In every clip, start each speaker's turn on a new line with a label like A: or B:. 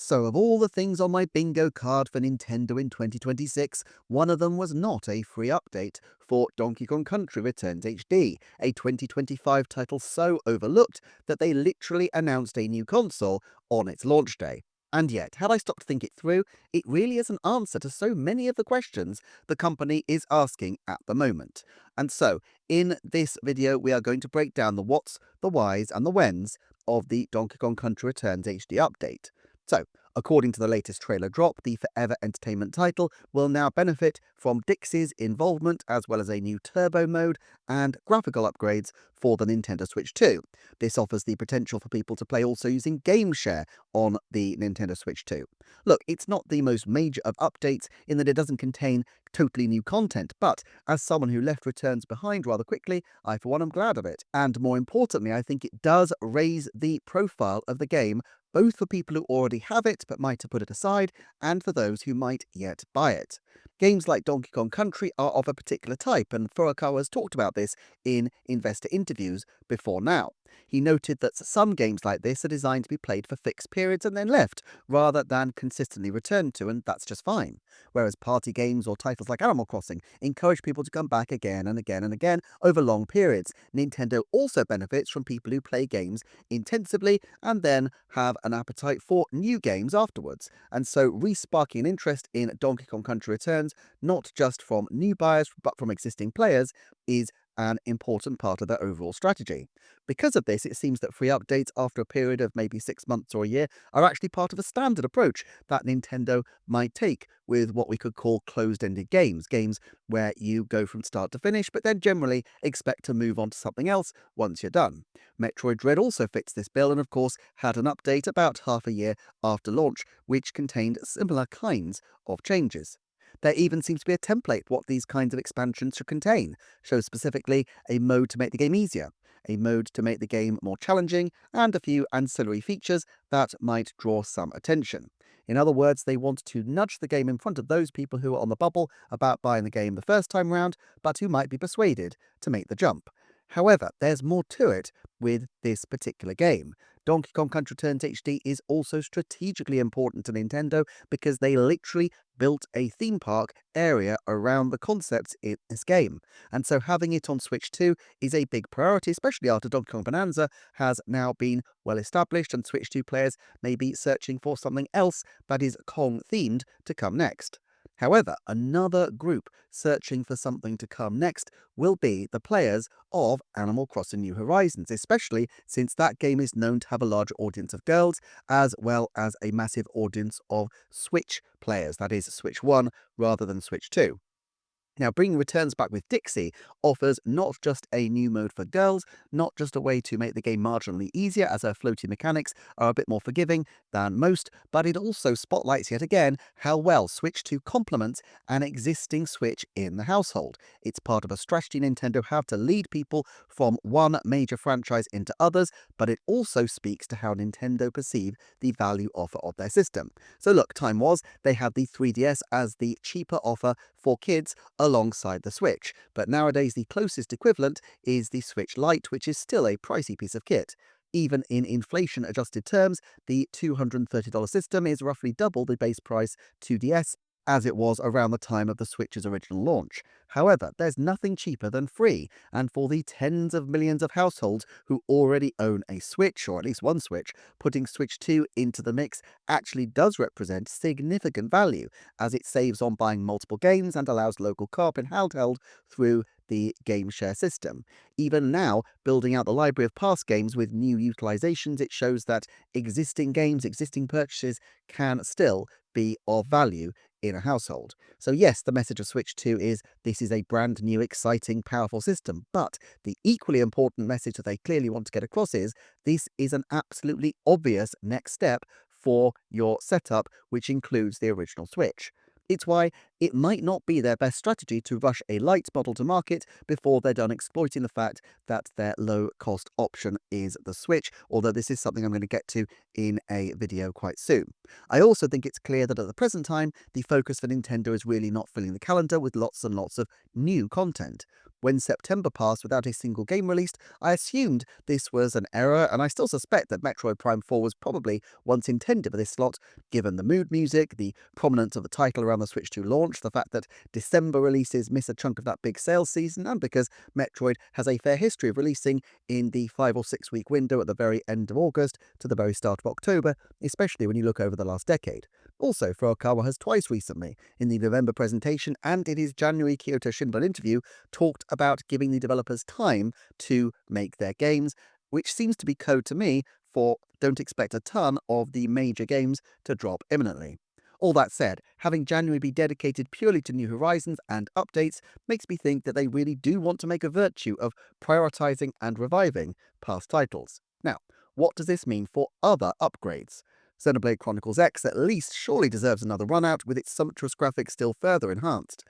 A: So, of all the things on my bingo card for Nintendo in 2026, one of them was not a free update for Donkey Kong Country Returns HD, a 2025 title so overlooked that they literally announced a new console on its launch day. And yet, had I stopped to think it through, it really is an answer to so many of the questions the company is asking at the moment. And so, in this video, we are going to break down the whats, the whys, and the whens of the Donkey Kong Country Returns HD update. So, according to the latest trailer drop, the Forever Entertainment title will now benefit from Dixie's involvement as well as a new turbo mode and graphical upgrades for the Nintendo Switch 2. This offers the potential for people to play also using Game Share on the Nintendo Switch 2. Look, it's not the most major of updates in that it doesn't contain totally new content, but as someone who left Returns behind rather quickly, I for one am glad of it. And more importantly, I think it does raise the profile of the game both for people who already have it but might have put it aside, and for those who might yet buy it. Games like Donkey Kong Country are of a particular type, and Furukawa has talked about this in investor interviews before now. He noted that some games like this are designed to be played for fixed periods and then left, rather than consistently returned to, and that's just fine. Whereas party games or titles like Animal Crossing encourage people to come back again and again and again over long periods. Nintendo also benefits from people who play games intensively and then have an appetite for new games afterwards. And so resparking an interest in Donkey Kong Country Returns, not just from new buyers but from existing players, is an important part of their overall strategy. Because of this, it seems that free updates after a period of maybe 6 months or a year are actually part of a standard approach that Nintendo might take with what we could call closed-ended games, games where you go from start to finish but then generally expect to move on to something else once you're done. Metroid Dread also fits this bill and of course had an update about half a year after launch which contained similar kinds of changes. There even seems to be a template what these kinds of expansions should contain, shows specifically a mode to make the game easier, a mode to make the game more challenging, and a few ancillary features that might draw some attention. In other words, they want to nudge the game in front of those people who are on the bubble about buying the game the first time round, but who might be persuaded to make the jump. However, there's more to it with this particular game. Donkey Kong Country Returns HD is also strategically important to Nintendo because they literally built a theme park area around the concepts in this game. And so having it on Switch 2 is a big priority, especially after Donkey Kong Bonanza has now been well established and Switch 2 players may be searching for something else that is Kong themed to come next. However, another group searching for something to come next will be the players of Animal Crossing New Horizons, especially since that game is known to have a large audience of girls as well as a massive audience of Switch players, that is Switch 1 rather than Switch 2. Now, bringing Returns back with Dixie offers not just a new mode for girls, not just a way to make the game marginally easier as her floaty mechanics are a bit more forgiving than most, but it also spotlights yet again how well Switch 2 complements an existing Switch in the household. It's part of a strategy Nintendo have to lead people from one major franchise into others, but it also speaks to how Nintendo perceive the value offer of their system. So look, time was, they had the 3DS as the cheaper offer for kids alongside the Switch, but nowadays the closest equivalent is the Switch Lite, which is still a pricey piece of kit. Even in inflation-adjusted terms, the $230 system is roughly double the base price 2DS as it was around the time of the Switch's original launch. However, there's nothing cheaper than free, and for the tens of millions of households who already own a Switch, or at least one Switch, putting Switch 2 into the mix actually does represent significant value, as it saves on buying multiple games and allows local co-op and handheld through the game share system. Even now, building out the library of past games with new utilizations, it shows that existing games, existing purchases can still be of value in a household. So yes, the message of Switch 2 is this is a brand new, exciting, powerful system, but the equally important message that they clearly want to get across is this is an absolutely obvious next step for your setup, which includes the original Switch. It's why it might not be their best strategy to rush a light model to market before they're done exploiting the fact that their low-cost option is the Switch, although this is something I'm going to get to in a video quite soon. I also think it's clear that at the present time, the focus for Nintendo is really not filling the calendar with lots and lots of new content. When September passed without a single game released, I assumed this was an error, and I still suspect that Metroid Prime 4 was probably once intended for this slot, given the mood music, the prominence of the title around the Switch 2 launch, the fact that December releases miss a chunk of that big sales season, and because Metroid has a fair history of releasing in the 5 or 6 week window at the very end of August to the very start of October, especially when you look over the last decade. Also, Furukawa has twice recently, in the November presentation and in his January Kyoto Shimbun interview, talked about giving the developers time to make their games, which seems to be code to me for don't expect a ton of the major games to drop imminently. All that said, having January be dedicated purely to New Horizons and updates makes me think that they really do want to make a virtue of prioritizing and reviving past titles. Now, what does this mean for other upgrades? Xenoblade Chronicles X at least surely deserves another run out with its sumptuous graphics still further enhanced.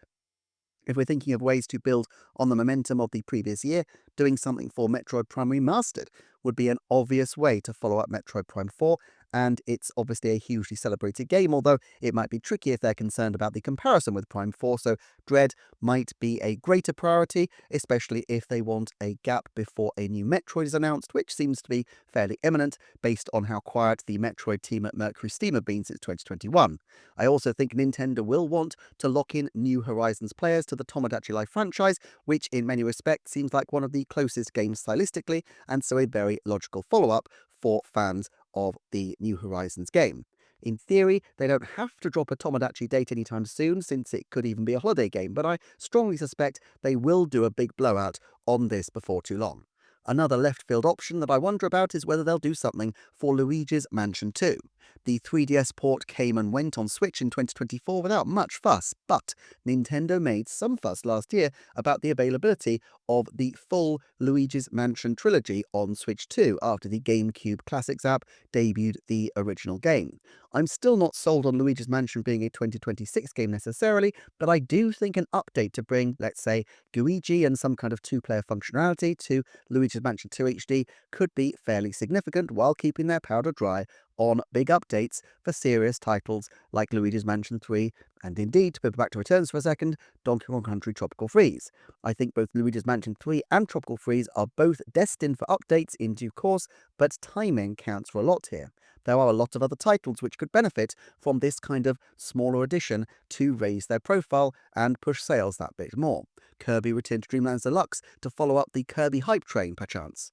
A: If we're thinking of ways to build on the momentum of the previous year, doing something for Metroid Prime Remastered would be an obvious way to follow up Metroid Prime 4, and it's obviously a hugely celebrated game, although it might be tricky if they're concerned about the comparison with Prime 4, so Dread might be a greater priority, especially if they want a gap before a new Metroid is announced, which seems to be fairly imminent based on how quiet the Metroid team at Mercury Steam have been since 2021. I also think Nintendo will want to lock in New Horizons players to the Tomodachi Life franchise, which in many respects seems like one of the closest games stylistically, and so a very logical follow-up for fans of the New Horizons game. In theory, they don't have to drop a Tomodachi date anytime soon, since it could even be a holiday game, but I strongly suspect they will do a big blowout on this before too long. Another left-field option that I wonder about is whether they'll do something for Luigi's Mansion 2. The 3DS port came and went on Switch in 2024 without much fuss, but Nintendo made some fuss last year about the availability of the full Luigi's Mansion trilogy on Switch 2 after the GameCube Classics app debuted the original game. I'm still not sold on Luigi's Mansion being a 2026 game necessarily, but I do think an update to bring, let's say, Luigi and some kind of two-player functionality to Luigi's Mansion 2 HD could be fairly significant while keeping their powder dry on big updates for serious titles like Luigi's Mansion 3, and indeed, to pivot back to Returns for a second, Donkey Kong Country Tropical Freeze. I think both Luigi's Mansion 3 and Tropical Freeze are both destined for updates in due course, but timing counts for a lot here. There are a lot of other titles which could benefit from this kind of smaller addition to raise their profile and push sales that bit more. Kirby Return to Dreamlands Deluxe to follow up the Kirby hype train, perchance.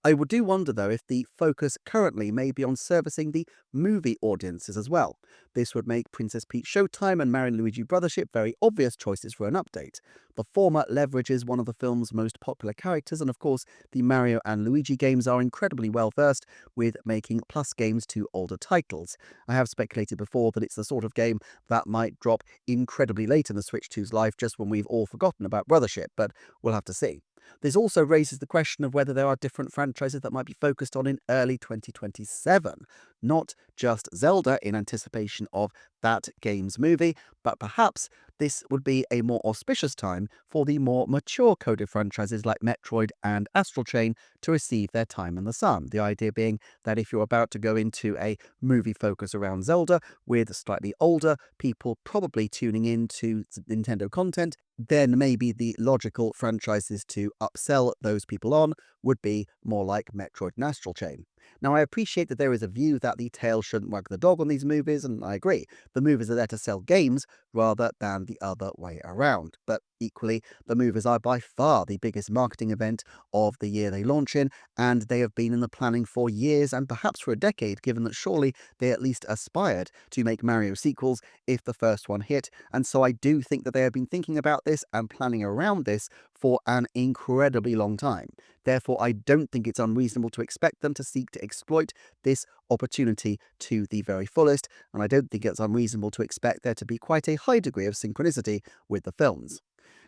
A: I do wonder, though, if the focus currently may be on servicing the movie audiences as well. This would make Princess Peach Showtime and Mario & Luigi Brothership very obvious choices for an update. The former leverages one of the film's most popular characters, and of course, the Mario and Luigi games are incredibly well versed with making plus games to older titles. I have speculated before that it's the sort of game that might drop incredibly late in the Switch 2's life, just when we've all forgotten about Brothership, but we'll have to see. This also raises the question of whether there are different franchises that might be focused on in early 2027, not just Zelda in anticipation of that game's movie, but perhaps this would be a more auspicious time for the more mature coded franchises like Metroid and Astral Chain to receive their time in the sun. The idea being that if you're about to go into a movie focus around Zelda with slightly older people probably tuning in to Nintendo content, then maybe the logical franchises to upsell those people on would be more like Metroid and Astral Chain. Now, I appreciate that there is a view that the tail shouldn't wag the dog on these movies, and I agree. The movies are there to sell games rather than the other way around. But equally, the movies are by far the biggest marketing event of the year they launch in, and they have been in the planning for years and perhaps for a decade, given that surely they at least aspired to make Mario sequels if the first one hit. And so I do think that they have been thinking about this and planning around this for an incredibly long time. Therefore, I don't think it's unreasonable to expect them to seek to exploit this opportunity to the very fullest, and I don't think it's unreasonable to expect there to be quite a high degree of synchronicity with the films.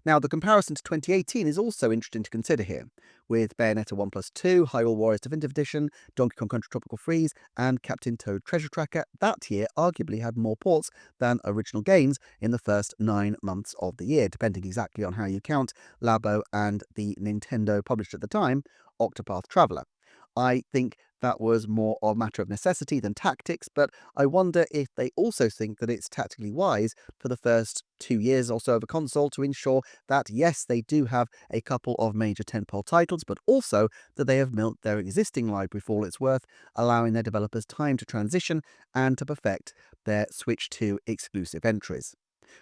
A: Now, the comparison to 2018 is also interesting to consider here, with Bayonetta 1 Plus 2, Hyrule Warriors Definitive Edition, Donkey Kong Country Tropical Freeze, and Captain Toad Treasure Tracker. That year arguably had more ports than original games in the first 9 months of the year, depending exactly on how you count Labo and the Nintendo published at the time, Octopath Traveler. I think that was more a matter of necessity than tactics, but I wonder if they also think that it's tactically wise for the first 2 years or so of a console to ensure that, yes, they do have a couple of major tentpole titles, but also that they have milked their existing library for all it's worth, allowing their developers time to transition and to perfect their Switch 2 exclusive entries.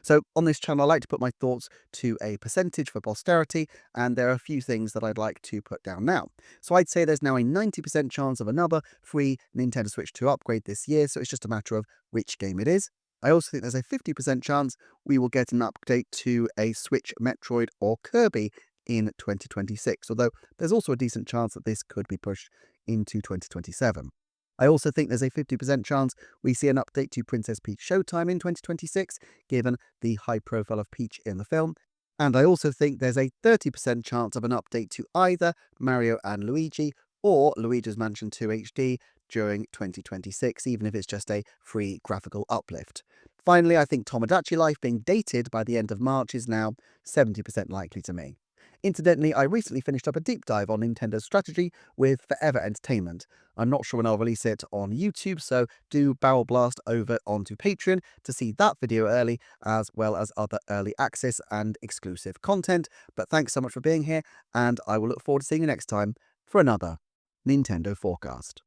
A: So on this channel, I like to put my thoughts to a percentage for posterity, and there are a few things that I'd like to put down now. So I'd say there's now a 90% chance of another free Nintendo Switch 2 upgrade this year, so it's just a matter of which game it is. I also think there's a 50% chance we will get an update to a Switch Metroid or Kirby in 2026, although there's also a decent chance that this could be pushed into 2027. I also think there's a 50% chance we see an update to Princess Peach Showtime in 2026, given the high profile of Peach in the film. And I also think there's a 30% chance of an update to either Mario and Luigi or Luigi's Mansion 2 HD during 2026, even if it's just a free graphical uplift. Finally, I think Tomodachi Life being dated by the end of March is now 70% likely to me. Incidentally, I recently finished up a deep dive on Nintendo's strategy with Forever Entertainment. I'm not sure when I'll release it on YouTube, so do barrel blast over onto Patreon to see that video early, as well as other early access and exclusive content. But thanks so much for being here, and I will look forward to seeing you next time for another Nintendo Forecast.